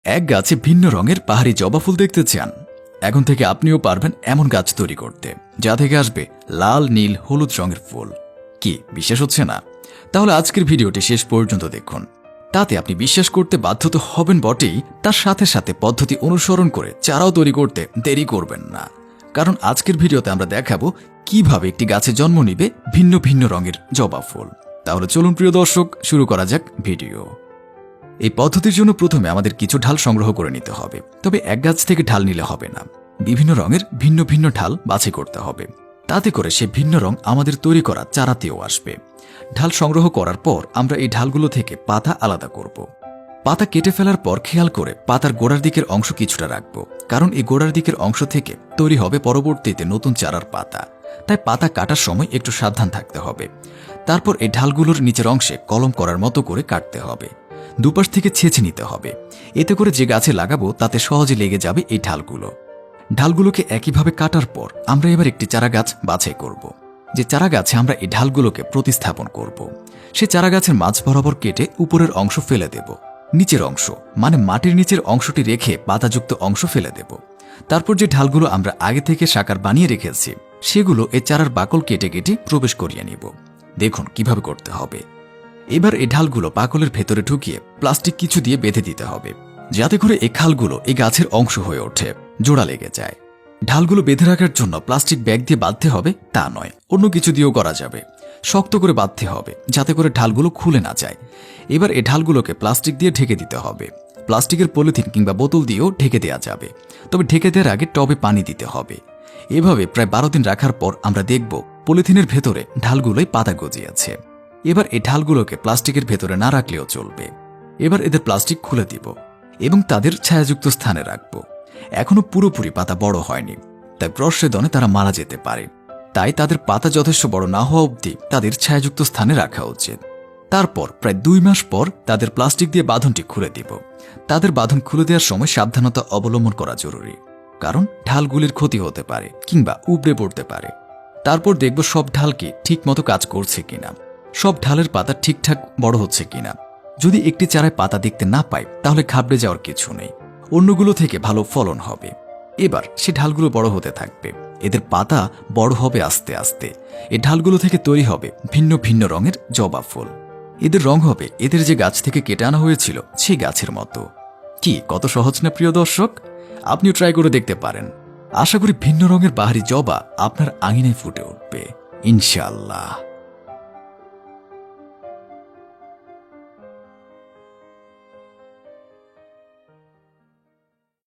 এক গাছে ভিন্ন রঙের পাহাড়ি জবা ফুল দেখতে চান? এখন থেকে আপনিও পারবেন এমন গাছ তৈরি করতে যা থেকে আসবে লাল, নীল, হলুদ রঙের ফুল। কি বিশ্বাস হচ্ছে না? তাহলে আজকের ভিডিওটি শেষ পর্যন্ত দেখুন। তাতে আপনি বিশ্বাস করতে বাধ্য তো হবেন বটেই, তার সাথে সাথে পদ্ধতি অনুসরণ করে চারাও তৈরি করতে দেরি করবেন না। কারণ আজকের ভিডিওতে আমরা দেখাবো কিভাবে একটি গাছে জন্ম নিবে ভিন্ন ভিন্ন রঙের জবা ফুল। তাহলে চলুন প্রিয় দর্শক, শুরু করা যাক ভিডিও। এই পদ্ধতির জন্য প্রথমে আমাদের কিছু ঢাল সংগ্রহ করে নিতে হবে। তবে এক গাছ থেকে ঢাল নিলে হবে না, বিভিন্ন রঙের ভিন্ন ভিন্ন ঢাল বাছাই করতে হবে। তাতে করে সে ভিন্ন রং আমাদের তৈরি করা চারাতেও আসবে। ঢাল সংগ্রহ করার পর আমরা এই ঢালগুলো থেকে পাতা আলাদা করব। পাতা কেটে ফেলার পর খেয়াল করে পাতার গোড়ার দিকের অংশ কিছুটা রাখব, কারণ এই গোড়ার দিকের অংশ থেকে তৈরি হবে পরবর্তীতে নতুন চারার পাতা। তাই পাতা কাটার সময় একটু সাবধান থাকতে হবে। তারপর এই ঢালগুলোর নিচের অংশে কলম করার মতো করে কাটতে হবে। দুপাশ থেকে ছেঁচে নিতে হবে। এতে করে যে গাছে লাগাবো তাতে সহজে লেগে যাবে এই ঢালগুলো। ঢালগুলোকে একইভাবে কাটার পর আমরা এবার একটি চারা গাছ বাছাই করব। যে চারা গাছে আমরা এই ঢালগুলোকে প্রতিস্থাপন করব, সে চারা গাছের মাঝ বরাবর কেটে উপরের অংশ ফেলে দেব। নিচের অংশ মানে মাটির নিচের অংশটি রেখে পাতাযুক্ত অংশ ফেলে দেব। তারপর যে ঢালগুলো আমরা আগে থেকে সাকার বানিয়ে রেখেছি সেগুলো এই চারার বাকল কেটে কেটে প্রবেশ করিয়ে নিব। দেখুন কিভাবে করতে হবে। এবার এই ঢালগুলো বাকলের ভেতরে ঢুকিয়ে প্লাস্টিক কিছু দিয়ে বেঁধে দিতে হবে, যাতে করে এই খালগুলো এই গাছের অংশ হয়ে ওঠে, জোড়া লেগে যায়। ঢালগুলো বেঁধে রাখার জন্য প্লাস্টিক ব্যাগ দিয়ে বাঁধতে হবে তা নয়, অন্য কিছু দিয়েও করা যাবে। শক্ত করে বাঁধতে হবে যাতে করে ঢালগুলো খুলে না যায়। এবার এই ঢালগুলোকে প্লাস্টিক দিয়ে ঢেকে দিতে হবে। প্লাস্টিকের পলিথিন কিংবা বোতল দিয়েও ঢেকে দেওয়া যাবে, তবে ঢেকে দেওয়ার আগে টবে পানি দিতে হবে। এভাবে প্রায় 12 দিন রাখার পর আমরা দেখব পলিথিনের ভেতরে ঢালগুলোই পাতা গজিয়েছে। এবার এই ঢালগুলোকে প্লাস্টিকের ভেতরে না রাখলেও চলবে। এবার এদের প্লাস্টিক খুলে দিব এবং তাদের ছায়াযুক্ত স্থানে রাখব। এখনো পুরোপুরি পাতা বড় হয়নি, তাই প্রস্বেদনে তারা মারা যেতে পারে। তাই তাদের পাতা যথেষ্ট বড় না হওয়া অবধি তাদের ছায়াযুক্ত স্থানে রাখা উচিত। তারপর প্রায় 2 মাস পর তাদের প্লাস্টিক দিয়ে বাঁধনটি খুলে দিব। তাদের বাঁধন খুলে দেওয়ার সময় সাবধানতা অবলম্বন করা জরুরি, কারণ ঢালগুলির ক্ষতি হতে পারে কিংবা উপড়ে পড়তে পারে। তারপর দেখব সব ঢাল কি ঠিক মতো কাজ করছে কিনা, সব ঢালের পাতা ঠিকঠাক বড় হচ্ছে কিনা। যদি একটি চারায় পাতা দেখতে না পাই তাহলে ঘাবড়ে যাওয়ার কিছু নেই, অন্যগুলো থেকে ভালো ফলন হবে। এবার সে ঢালগুলো বড় হতে থাকবে, এদের পাতা বড় হবে আস্তে আস্তে। এই ঢালগুলো থেকে তৈরি হবে ভিন্ন ভিন্ন রঙের জবা ফুল। এদের রং হবে এদের যে গাছ থেকে কেটে আনা হয়েছিল সেই গাছের মতো। কি কত সহজ না প্রিয় দর্শক? আপনিও ট্রাই করে দেখতে পারেন। আশা করি ভিন্ন রঙের পাহাড়ি জবা আপনার আঙিনায় ফুটে উঠবে ইনশাআল্লাহ।